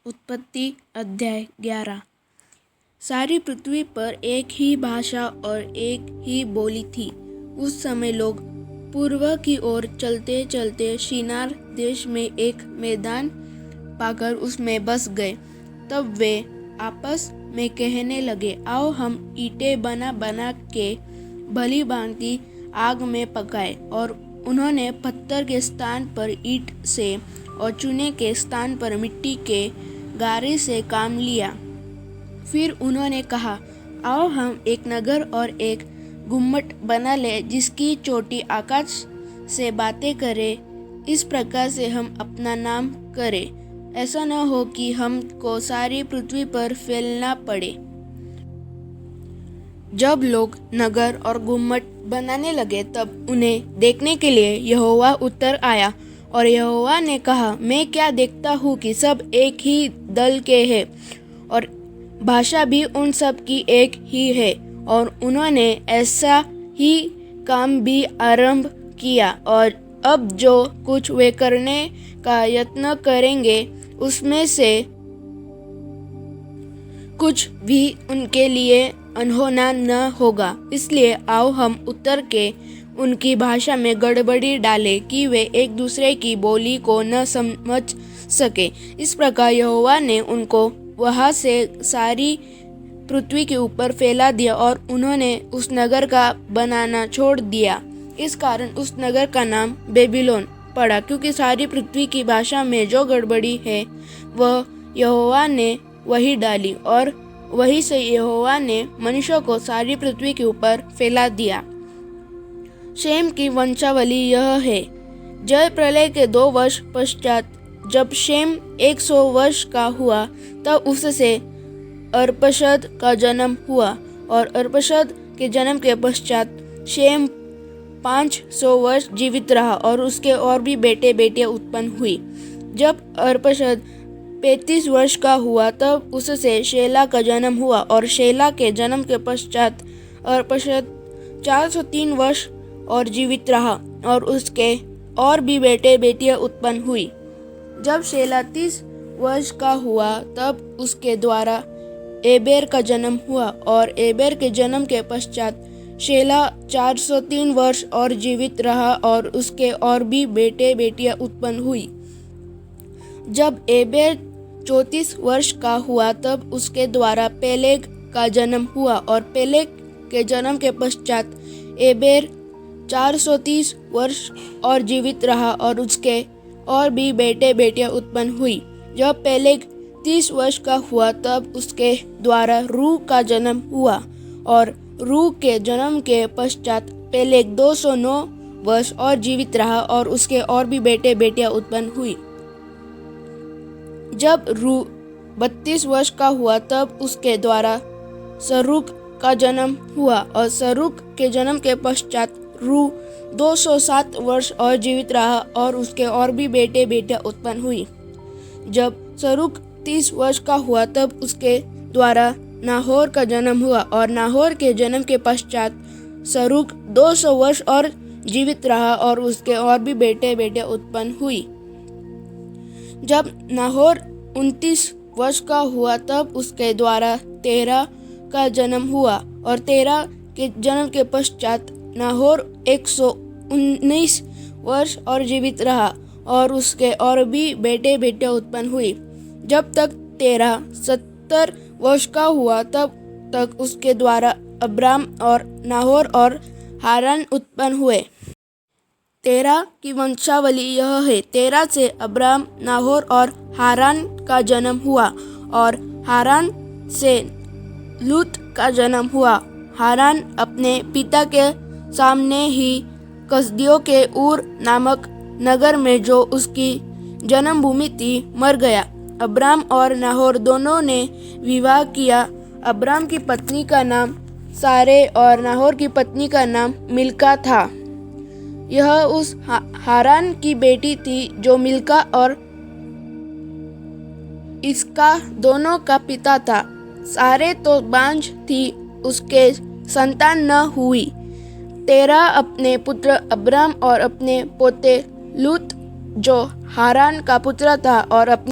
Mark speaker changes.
Speaker 1: उत्पत्ति अध्याय 11। सारी पृथ्वी पर एक ही भाषा और एक ही बोली थी। उस समय लोग पूर्व की ओर चलते चलते शिनार देश में एक मैदान पाकर उसमें बस गए। तब वे आपस में कहने लगे, आओ हम ईंटें बना बना के भली भांति आग में पकाएं। और उन्होंने पत्थर के स्थान पर ईंट से और चूने के स्थान पर मिट्टी के गारे से काम लिया। फिर उन्होंने कहा, आओ हम एक नगर और एक गुम्मट बना ले जिसकी चोटी आकाश से बातें करे। इस प्रकार से हम अपना नाम करें, ऐसा न हो कि हमको सारी पृथ्वी पर फैलना पड़े। जब लोग नगर और गुम्मट बनाने लगे तब उन्हें देखने के लिए यहोवा उतर आया। और यहोवा ने कहा, मैं क्या देखता हूँ कि सब एक ही दल के हैं और भाषा भी उन सब की एक ही है। और उन्होंने ऐसा ही काम भी आरंभ किया। और अब जो कुछ वे करने का यत्न करेंगे उसमें से कुछ भी उनके लिए अनहोना न होगा। इसलिए आओ हम उतर के उनकी भाषा में गड़बड़ी डालें कि वे एक दूसरे की बोली को न समझ सके। इस प्रकार यहोवा ने उनको वहाँ से सारी पृथ्वी के ऊपर फैला दिया और उन्होंने उस नगर का बनाना छोड़ दिया। इस कारण उस नगर का नाम बेबीलोन पड़ा, क्योंकि सारी पृथ्वी की भाषा में जो गड़बड़ी है वह यहोवा ने वही डाली। और वहीं से यहोवा ने मनुष्यों को सारी पृथ्वी के ऊपर फैला दिया। शेम की वंशावली यह है। जल प्रलय के 2 वर्ष पश्चात जब शेम 100 वर्ष का हुआ तब उससे अर्पक्षद का जन्म हुआ। और अर्पक्षद के जन्म के पश्चात शेम 500 वर्ष जीवित रहा और उसके और भी बेटे बेटियां उत्पन्न हुई। जब अर्पक्षद 35 वर्ष का हुआ तब उससे शेला का जन्म हुआ। और शेला के जन्म के पश्चात अर्पक्षद 403 वर्ष और जीवित रहा और उसके और भी बेटे बेटियां उत्पन्न हुई। जब शेला 30 वर्ष का हुआ तब उसके द्वारा एबेर का जन्म हुआ। और एबेर के जन्म के पश्चात शेला 403 वर्ष और जीवित रहा और उसके और भी बेटे बेटियां उत्पन्न हुई। जब एबेर 34 वर्ष का हुआ तब उसके द्वारा पेलेग का जन्म हुआ। और पेलेग के जन्म के पश्चात एबेर 430 वर्ष और जीवित रहा और उसके और भी बेटे बेटियां उत्पन्न हुई। जब पेलेग 30 वर्ष का हुआ तब उसके द्वारा रू का जन्म हुआ। और रू के जन्म के पश्चात पेलेग 209 वर्ष और जीवित रहा और उसके और भी बेटे बेटियां उत्पन्न हुई। जब रू 32 वर्ष का हुआ तब उसके द्वारा सरूग का जन्म हुआ। और सरूग के जन्म के पश्चात रू 207 वर्ष और जीवित रहा और उसके और भी बेटे बेटियां उत्पन्न हुई। जब सरूग 30 वर्ष का हुआ तब उसके द्वारा नाहोर का जन्म हुआ। और नाहोर के जन्म के पश्चात सरूग 200 वर्ष और जीवित रहा और उसके और भी बेटे बेटियां उत्पन्न हुई। जब नाहोर 29 वर्ष का हुआ तब उसके द्वारा तेरह का जन्म हुआ। और तेरह के जन्म के पश्चात नाहोर 119 वर्ष और जीवित रहा और उसके और भी बेटे बेटियां उत्पन्न हुई। जब तक तेरह 70 वर्ष का हुआ तब तक उसके द्वारा अब्राम और नाहोर और हारान उत्पन्न हुए। तेरह की वंशावली यह है। तेरह से अब्राम, नाहोर और हारान का जन्म हुआ। और हारान से लूत का जन्म हुआ। हारान अपने पिता के सामने ही कसदियों के ऊर नामक नगर में जो उसकी जन्मभूमि थी मर गया। अब्राम और नाहोर दोनों ने विवाह किया। अब्राम की पत्नी का नाम सारे और नाहोर की पत्नी का नाम मिल्का था। यह उस हारान की बेटी थी जो मिल्का और इसका दोनों का पिता था। सारे तो बांझ थी, उसके संतान न हुई। तेरह अपने पुत्र अब्राम और अपने पोते लूत जो हारान का पुत्र था और अपने